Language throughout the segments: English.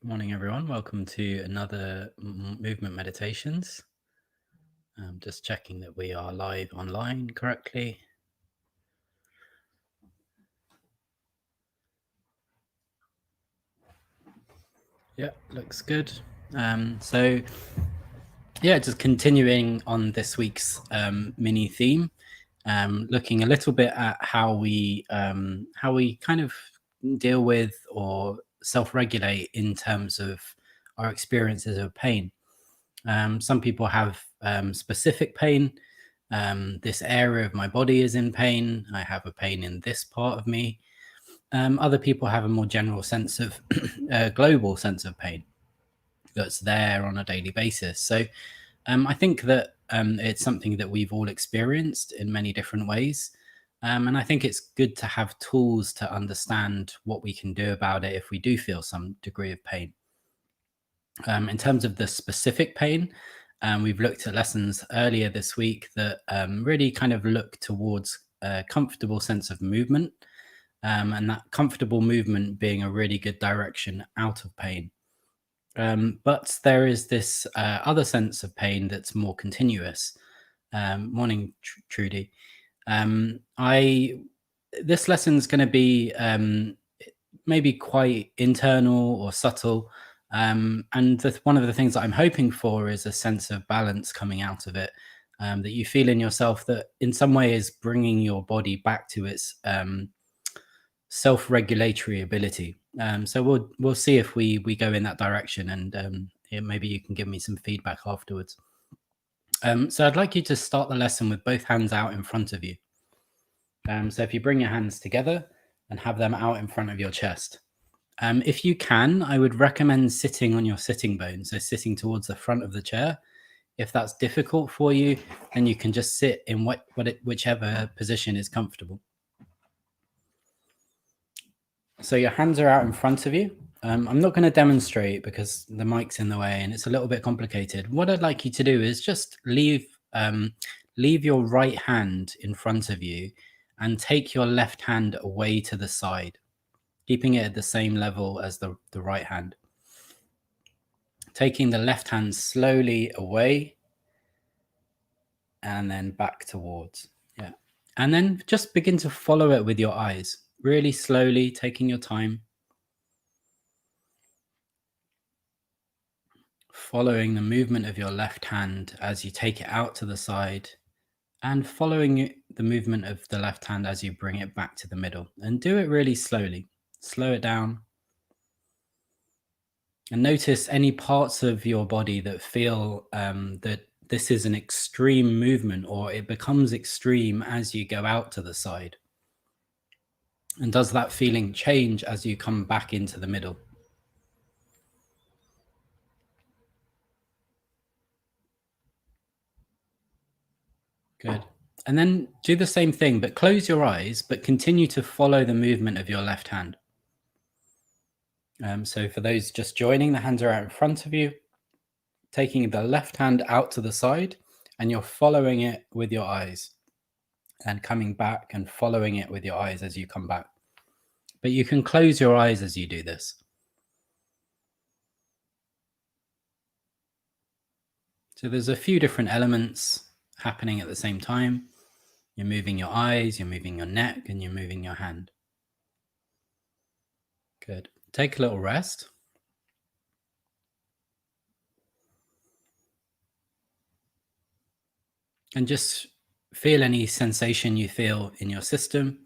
Good morning, everyone. Welcome to another movement meditations. Just checking that we are live online correctly. Yeah, looks good. Just continuing on this week's mini theme, looking a little bit at how we kind of deal with or self-regulate in terms of our experiences of pain. Some people have specific pain. This area of my body is in pain. I have a pain in this part of me. Other people have a more general sense of global sense of pain that's there on a daily basis. So I think that it's something that we've all experienced in many different ways. And I think it's good to have tools to understand what we can do about it if we do feel some degree of pain. In terms of the specific pain, we've looked at lessons earlier this week that really kind of look towards a comfortable sense of movement, and that comfortable movement being a really good direction out of pain. But there is this other sense of pain that's more continuous. Morning, Trudy. I This lesson's going to be maybe quite internal or subtle. And one of the things that I'm hoping for is a sense of balance coming out of it, that you feel in yourself that in some way is bringing your body back to its self-regulatory ability. So we'll see if we go in that direction, and maybe you can give me some feedback afterwards. So I'd like you to start the lesson with both hands out in front of you. So if you bring your hands together and have them out in front of your chest. If you can, I would recommend sitting on your sitting bone, so sitting towards the front of the chair. If that's difficult for you, then you can just sit in whichever position is comfortable. So your hands are out in front of you. I'm not going to demonstrate because the mic's in the way and it's a little bit complicated. What I'd like you to do is just leave your right hand in front of you and take your left hand away to the side, keeping it at the same level as the right hand. Taking the left hand slowly away and then back towards. Yeah. And then just begin to follow it with your eyes, really slowly, taking your time. Following the movement of your left hand as you take it out to the side, and following the movement of the left hand as you bring it back to the middle. And do it really slowly. Slow it down. And notice any parts of your body that feel that this is an extreme movement, or it becomes extreme as you go out to the side. And does that feeling change as you come back into the middle? Good. And then do the same thing, but close your eyes, but continue to follow the movement of your left hand. So for those just joining, the hands are out in front of you, taking the left hand out to the side, and you're following it with your eyes and coming back and following it with your eyes as you come back. But you can close your eyes as you do this. So there's a few different elements happening at the same time. You're moving your eyes, you're moving your neck, and you're moving your hand. Good. Take a little rest. And just feel any sensation you feel in your system.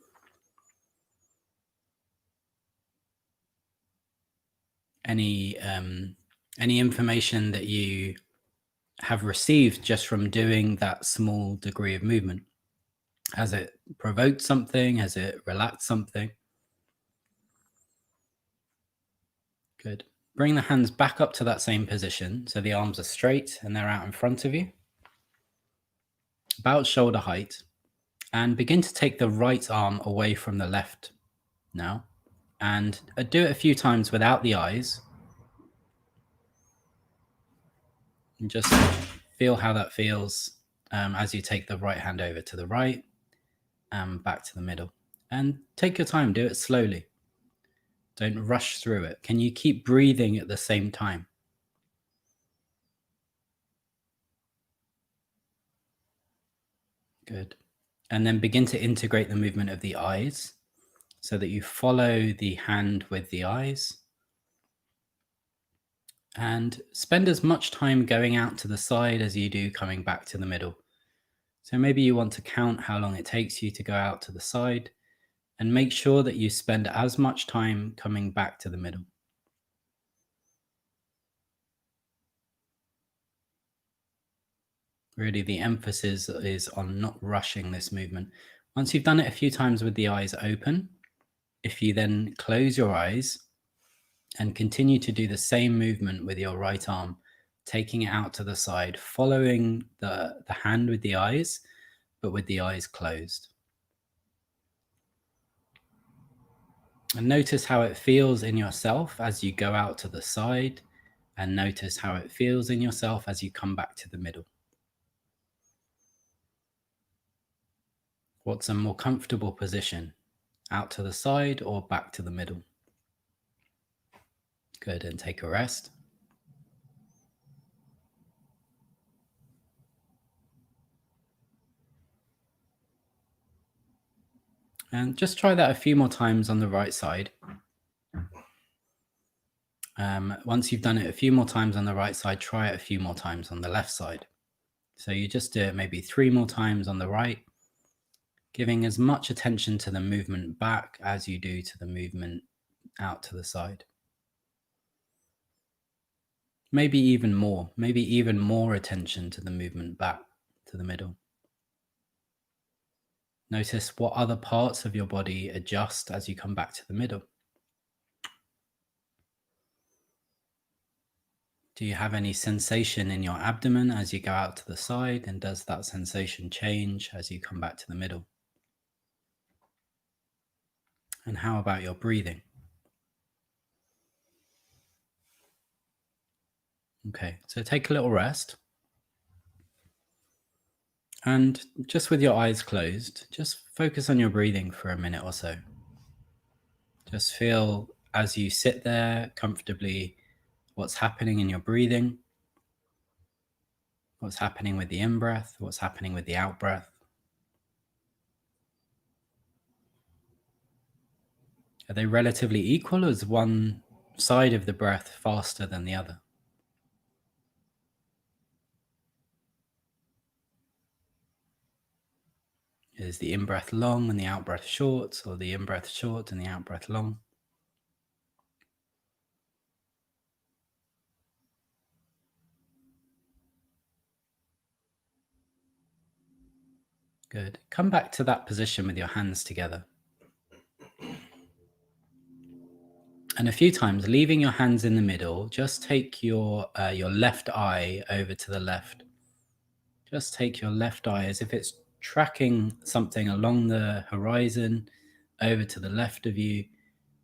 Any information that you have received just from doing that small degree of movement. Has it provoked something? Has it relaxed something? Good. Bring the hands back up to that same position. So the arms are straight and they're out in front of you, about shoulder height. And begin to take the right arm away from the left now. And do it a few times without the eyes. And just feel how that feels as you take the right hand over to the right and back to the middle. And take your time, do it slowly. Don't rush through it. Can you keep breathing at the same time? Good. And then begin to integrate the movement of the eyes so that you follow the hand with the eyes. And spend as much time going out to the side as you do coming back to the middle. So maybe you want to count how long it takes you to go out to the side, and make sure that you spend as much time coming back to the middle. Really, the emphasis is on not rushing this movement. Once you've done it a few times with the eyes open, if you then close your eyes and continue to do the same movement with your right arm, taking it out to the side, following the hand with the eyes, but with the eyes closed. And notice how it feels in yourself as you go out to the side, and notice how it feels in yourself as you come back to the middle. What's a more comfortable position? Out to the side or back to the middle? Good, and take a rest. And just try that a few more times on the right side. Once you've done it a few more times on the right side, try it a few more times on the left side. So you just do it maybe 3 more times on the right, giving as much attention to the movement back as you do to the movement out to the side. Maybe even more attention to the movement back to the middle. Notice what other parts of your body adjust as you come back to the middle. Do you have any sensation in your abdomen as you go out to the side? And does that sensation change as you come back to the middle? And how about your breathing? Okay, so take a little rest. And just with your eyes closed, just focus on your breathing for a minute or so. Just feel as you sit there comfortably what's happening in your breathing, what's happening with the in-breath, what's happening with the out-breath. Are they relatively equal, or is one side of the breath faster than the other? Is the in-breath long and the out-breath short, or the in-breath short and the out-breath long? Good. Come back to that position with your hands together. And a few times, leaving your hands in the middle, just take your left eye over to the left. Just take your left eye as if it's tracking something along the horizon over to the left of you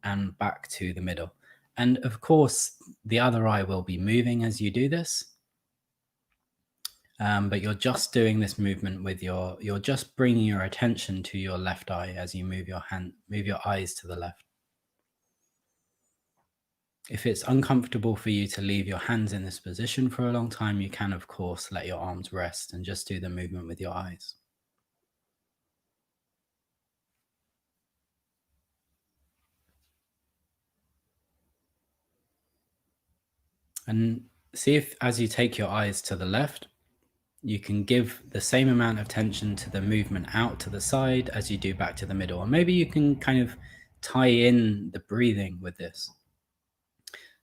and back to the middle. And of course, the other eye will be moving as you do this. But you're just doing this movement with you're just bringing your attention to your left eye as you move your eyes to the left. If it's uncomfortable for you to leave your hands in this position for a long time, you can, of course, let your arms rest and just do the movement with your eyes. And see if, as you take your eyes to the left, you can give the same amount of attention to the movement out to the side as you do back to the middle. Or maybe you can kind of tie in the breathing with this,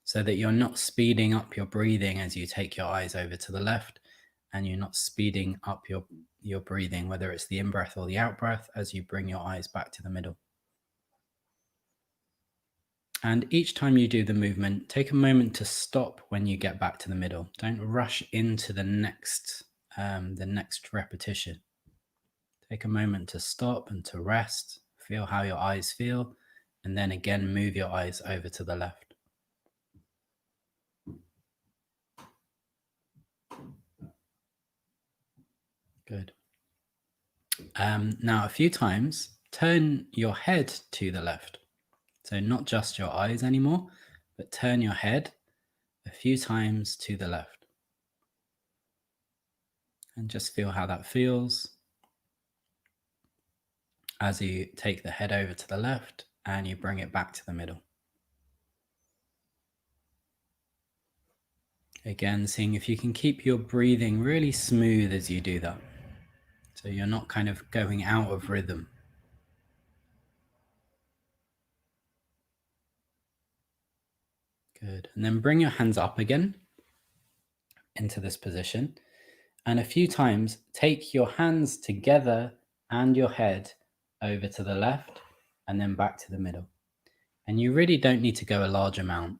so that you're not speeding up your breathing as you take your eyes over to the left, and you're not speeding up your breathing, whether it's the in-breath or the out-breath, as you bring your eyes back to the middle. And each time you do the movement, take a moment to stop when you get back to the middle. Don't rush into the next repetition. Take a moment to stop and to rest, feel how your eyes feel, and then again move your eyes over to the left. Good. Now, a few times, turn your head to the left. So not just your eyes anymore, but turn your head a few times to the left. And just feel how that feels as you take the head over to the left and you bring it back to the middle. Again, seeing if you can keep your breathing really smooth as you do that. So you're not kind of going out of rhythm. Good. And then bring your hands up again into this position. And a few times, take your hands together and your head over to the left and then back to the middle. And you really don't need to go a large amount.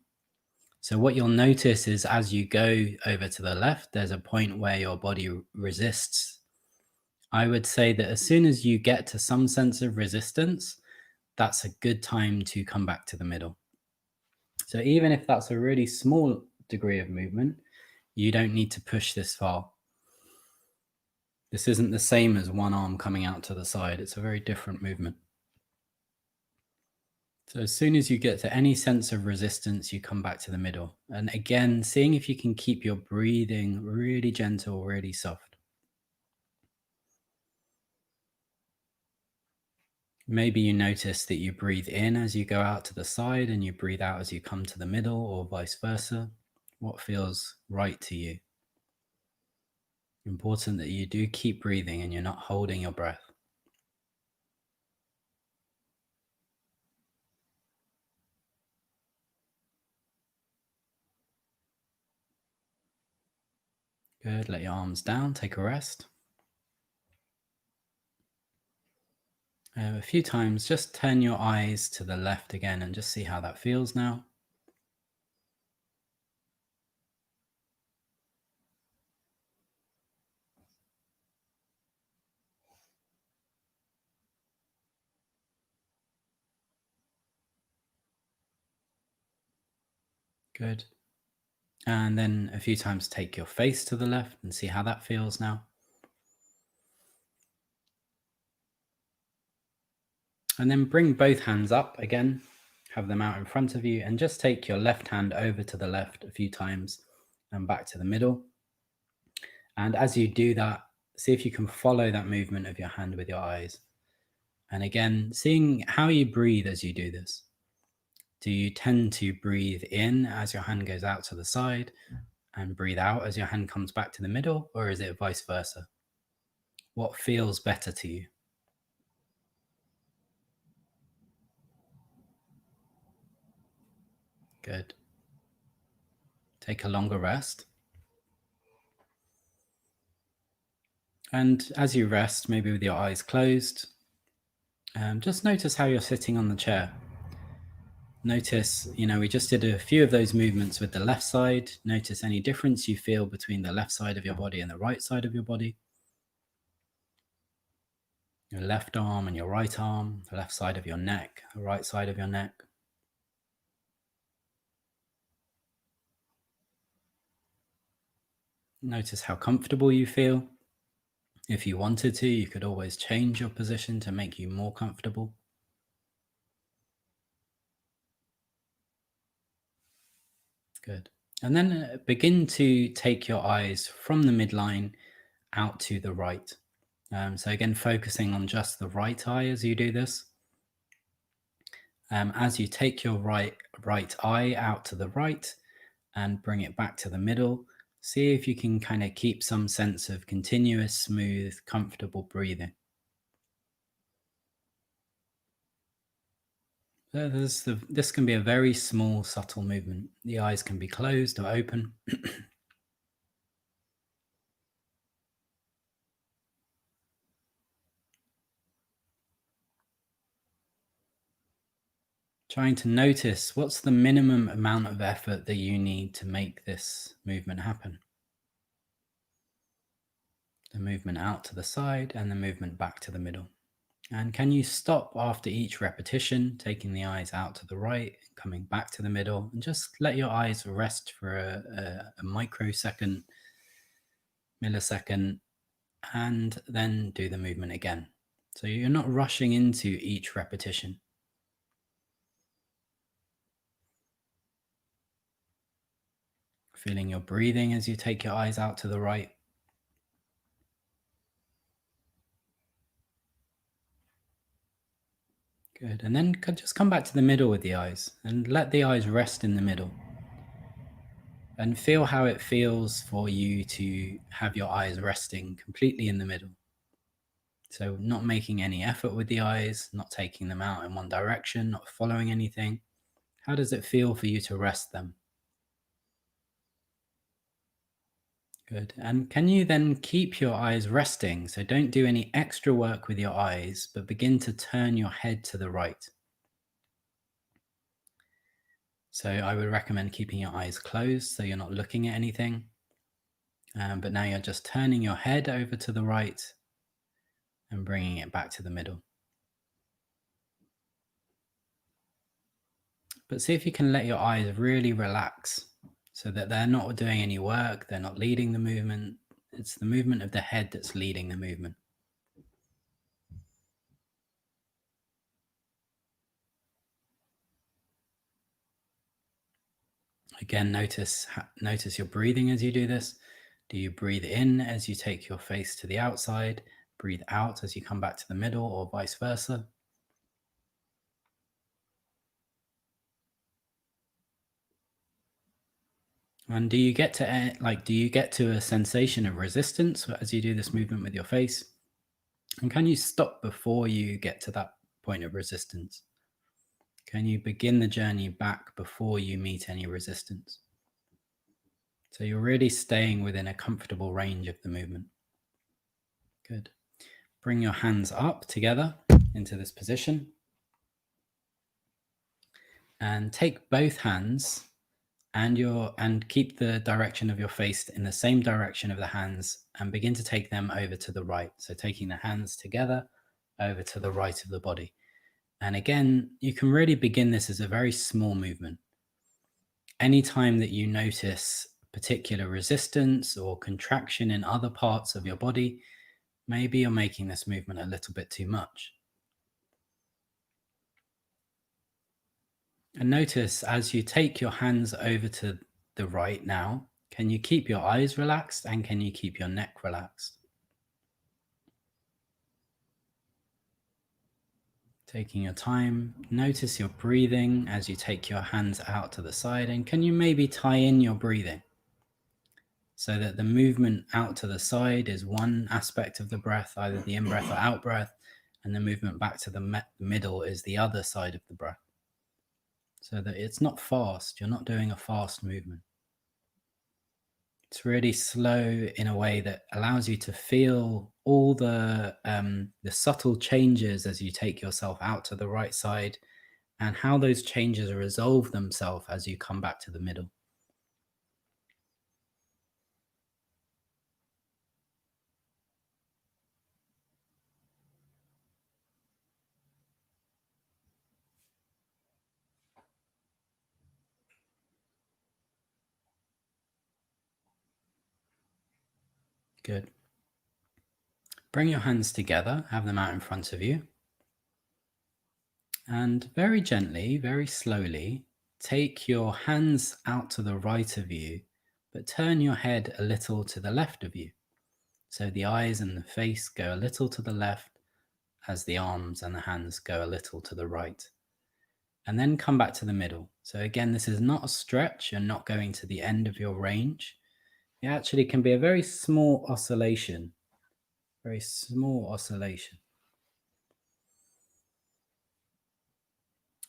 So what you'll notice is as you go over to the left, there's a point where your body resists. I would say that as soon as you get to some sense of resistance, that's a good time to come back to the middle. So even if that's a really small degree of movement, you don't need to push this far. This isn't the same as one arm coming out to the side. It's a very different movement. So as soon as you get to any sense of resistance, you come back to the middle. And again, seeing if you can keep your breathing really gentle, really soft. Maybe you notice that you breathe in as you go out to the side and you breathe out as you come to the middle, or vice versa. What feels right to you? Important that you do keep breathing and you're not holding your breath. Good. Let your arms down. Take a rest. A few times, just turn your eyes to the left again and just see how that feels now. Good. And then a few times take your face to the left and see how that feels now. And then bring both hands up again, have them out in front of you, and just take your left hand over to the left a few times and back to the middle. And as you do that, see if you can follow that movement of your hand with your eyes. And again, seeing how you breathe as you do this. Do you tend to breathe in as your hand goes out to the side and breathe out as your hand comes back to the middle, or is it vice versa? What feels better to you? Good. Take a longer rest. And as you rest, maybe with your eyes closed, just notice how you're sitting on the chair. Notice, we just did a few of those movements with the left side. Notice any difference you feel between the left side of your body and the right side of your body. Your left arm and your right arm, the left side of your neck, the right side of your neck. Notice how comfortable you feel. If you wanted to, you could always change your position to make you more comfortable. Good. And then begin to take your eyes from the midline out to the right. So again, focusing on just the right eye as you do this. As you take your right eye out to the right and bring it back to the middle, see if you can kind of keep some sense of continuous, smooth, comfortable breathing. This can be a very small, subtle movement. The eyes can be closed or open. Trying to notice what's the minimum amount of effort that you need to make this movement happen. The movement out to the side and the movement back to the middle. And can you stop after each repetition, taking the eyes out to the right, coming back to the middle, and just let your eyes rest for a microsecond, millisecond, and then do the movement again. So you're not rushing into each repetition. Feeling your breathing as you take your eyes out to the right. Good. And then just come back to the middle with the eyes and let the eyes rest in the middle. And feel how it feels for you to have your eyes resting completely in the middle. So not making any effort with the eyes, not taking them out in one direction, not following anything. How does it feel for you to rest them? Good. And can you then keep your eyes resting? So don't do any extra work with your eyes, but begin to turn your head to the right. So I would recommend keeping your eyes closed so you're not looking at anything. But now you're just turning your head over to the right and bringing it back to the middle. But see if you can let your eyes really relax so that they're not doing any work, they're not leading the movement. It's the movement of the head that's leading the movement. Again, notice your breathing as you do this. Do you breathe in as you take your face to the outside? Breathe out as you come back to the middle, or vice versa? And do you get to a sensation of resistance as you do this movement with your face? And can you stop before you get to that point of resistance? Can you begin the journey back before you meet any resistance? So you're really staying within a comfortable range of the movement. Good. Bring your hands up together into this position. And take both hands and keep the direction of your face in the same direction of the hands and begin to take them over to the right. So taking the hands together over to the right of the body. And again, you can really begin this as a very small movement. Anytime that you notice particular resistance or contraction in other parts of your body, maybe you're making this movement a little bit too much. And notice as you take your hands over to the right now, can you keep your eyes relaxed and can you keep your neck relaxed? Taking your time, notice your breathing as you take your hands out to the side, and can you maybe tie in your breathing so that the movement out to the side is one aspect of the breath, either the in-breath or out-breath, and the movement back to the middle is the other side of the breath. So that it's not fast, you're not doing a fast movement. It's really slow in a way that allows you to feel all the subtle changes as you take yourself out to the right side and how those changes resolve themselves as you come back to the middle. Good. Bring your hands together, have them out in front of you. And very gently, very slowly, take your hands out to the right of you, but turn your head a little to the left of you. So the eyes and the face go a little to the left as the arms and the hands go a little to the right. And then come back to the middle. So again, this is not a stretch. You're not going to the end of your range. It actually can be a very small oscillation. Very small oscillation.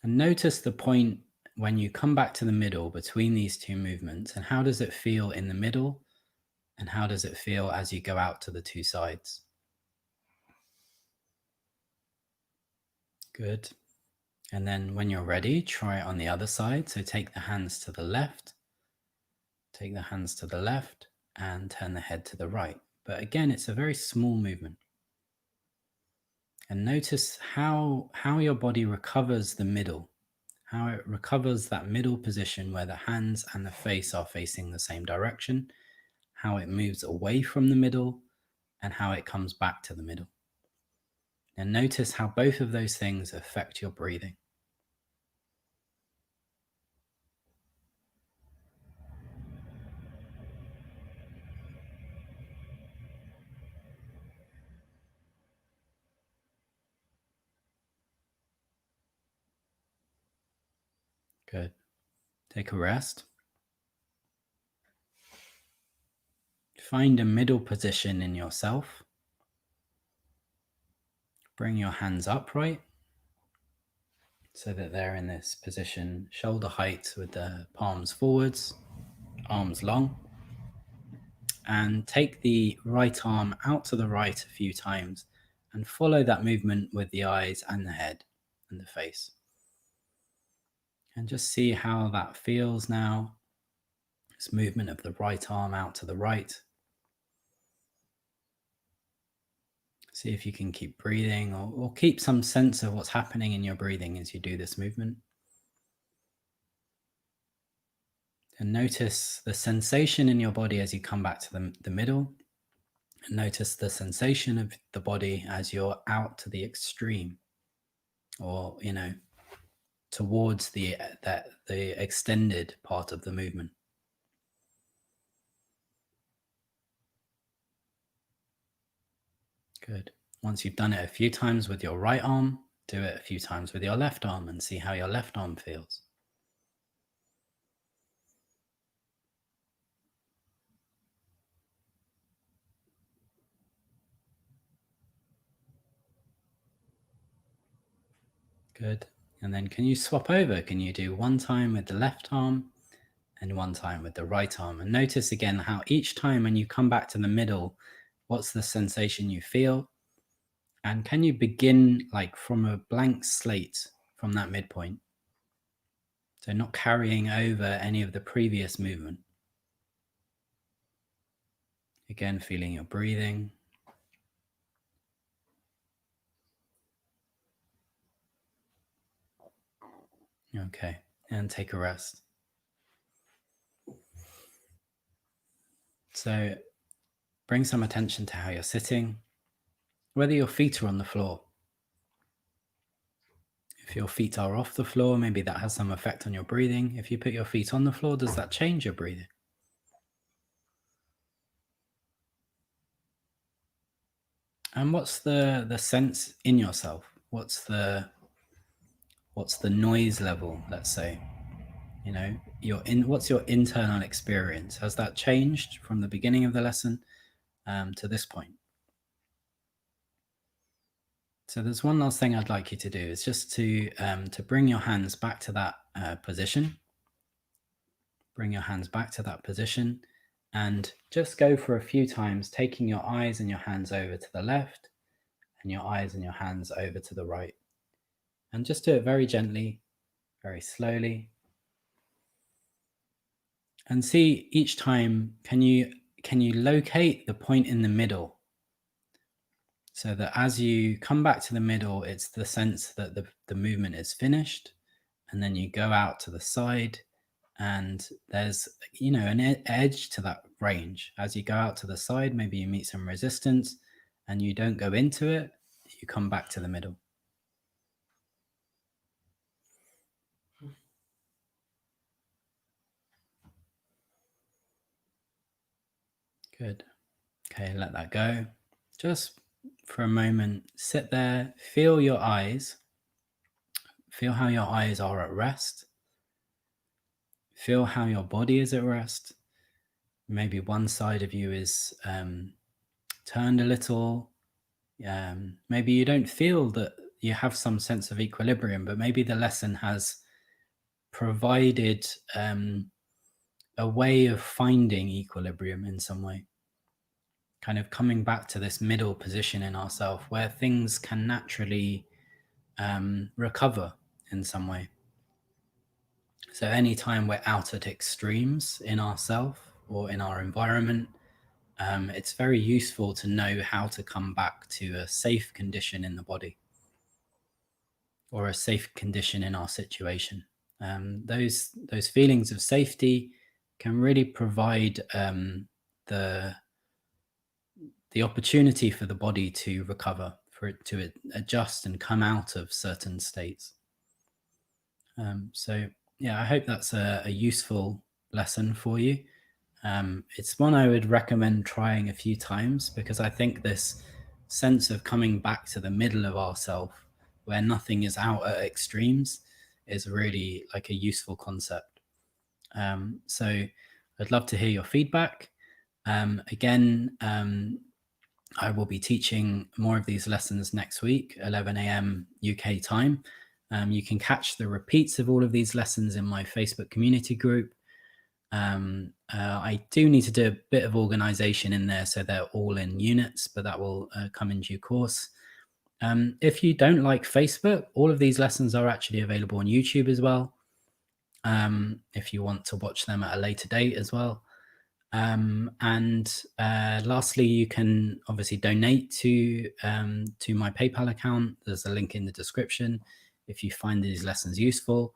And notice the point when you come back to the middle between these two movements, and how does it feel in the middle? And how does it feel as you go out to the two sides? Good. And then when you're ready, try it on the other side. So take the hands to the left, take the hands to the left, and turn the head to the right. But again, it's a very small movement. And notice how your body recovers the middle, how it recovers that middle position where the hands and the face are facing the same direction, how it moves away from the middle, and how it comes back to the middle. And notice how both of those things affect your breathing. Good. Take a rest. Find a middle position in yourself. Bring your hands upright so that they're in this position, shoulder height with the palms forwards, arms long. And take the right arm out to the right a few times and follow that movement with the eyes and the head and the face. And just see how that feels now. This movement of the right arm out to the right. See if you can keep breathing or keep some sense of what's happening in your breathing as you do this movement. And notice the sensation in your body as you come back to the middle. And notice the sensation of the body as you're out to the extreme, or, towards the extended part of the movement. Good. Once you've done it a few times with your right arm, do it a few times with your left arm and see how your left arm feels. Good. And then can you swap over? Can you do one time with the left arm and one time with the right arm? And notice again how each time when you come back to the middle, what's the sensation you feel? And can you begin like from a blank slate from that midpoint? So not carrying over any of the previous movement. Again, feeling your breathing. Okay, and take a rest. So bring some attention to how you're sitting, whether your feet are on the floor. If your feet are off the floor, maybe that has some effect on your breathing. If you put your feet on the floor, does that change your breathing? And what's the sense in yourself? What's the noise level, let's say? What's your internal experience? Has that changed from the beginning of the lesson to this point? So there's one last thing I'd like you to do. Is just to bring your hands back to that position. Bring your hands back to that position and just go for a few times, taking your eyes and your hands over to the left and your eyes and your hands over to the right. And just do it very gently, very slowly. And see each time, can you locate the point in the middle? So that as you come back to the middle, it's the sense that the movement is finished. And then you go out to the side and there's, an edge to that range. As you go out to the side, maybe you meet some resistance and you don't go into it, you come back to the middle. Good. Okay, let that go. Just for a moment, sit there, feel your eyes. Feel how your eyes are at rest. Feel how your body is at rest. Maybe one side of you is turned a little. Maybe you don't feel that you have some sense of equilibrium, but maybe the lesson has provided a way of finding equilibrium in some way. Kind of coming back to this middle position in ourselves where things can naturally recover in some way. So anytime we're out at extremes in ourselves or in our environment, it's very useful to know how to come back to a safe condition in the body or a safe condition in our situation. Those feelings of safety can really provide the opportunity for the body to recover, for it to adjust and come out of certain states. So yeah, I hope that's a useful lesson for you. It's one I would recommend trying a few times because I think this sense of coming back to the middle of ourself where nothing is out at extremes is really like a useful concept. So I'd love to hear your feedback. Again, I will be teaching more of these lessons next week, 11 a.m. UK time. You can catch the repeats of all of these lessons in my Facebook community group. I do need to do a bit of organization in there so they're all in units, but that will come in due course. If you don't like Facebook, all of these lessons are actually available on YouTube as well, if you want to watch them at a later date as well. And lastly, you can obviously donate to my PayPal account. There's a link in the description if you find these lessons useful.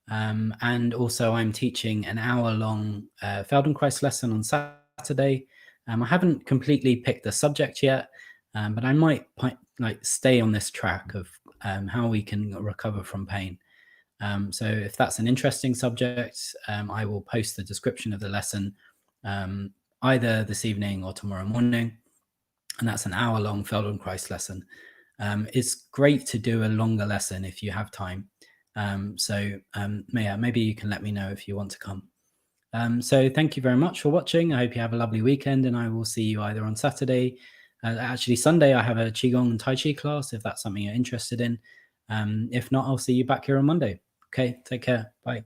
And also I'm teaching an hour-long Feldenkrais lesson on Saturday. I haven't completely picked the subject yet, but I might stay on this track of how we can recover from pain. So if that's an interesting subject, I will post the description of the lesson either this evening or tomorrow morning. And that's an hour-long Feldenkrais lesson. It's great to do a longer lesson if you have time. Maybe you can let me know if you want to come. So thank you very much for watching. I hope you have a lovely weekend, and I will see you either on Saturday. Actually, Sunday, I have a Qigong and Tai Chi class, if that's something you're interested in. If not, I'll see you back here on Monday. Okay, take care. Bye.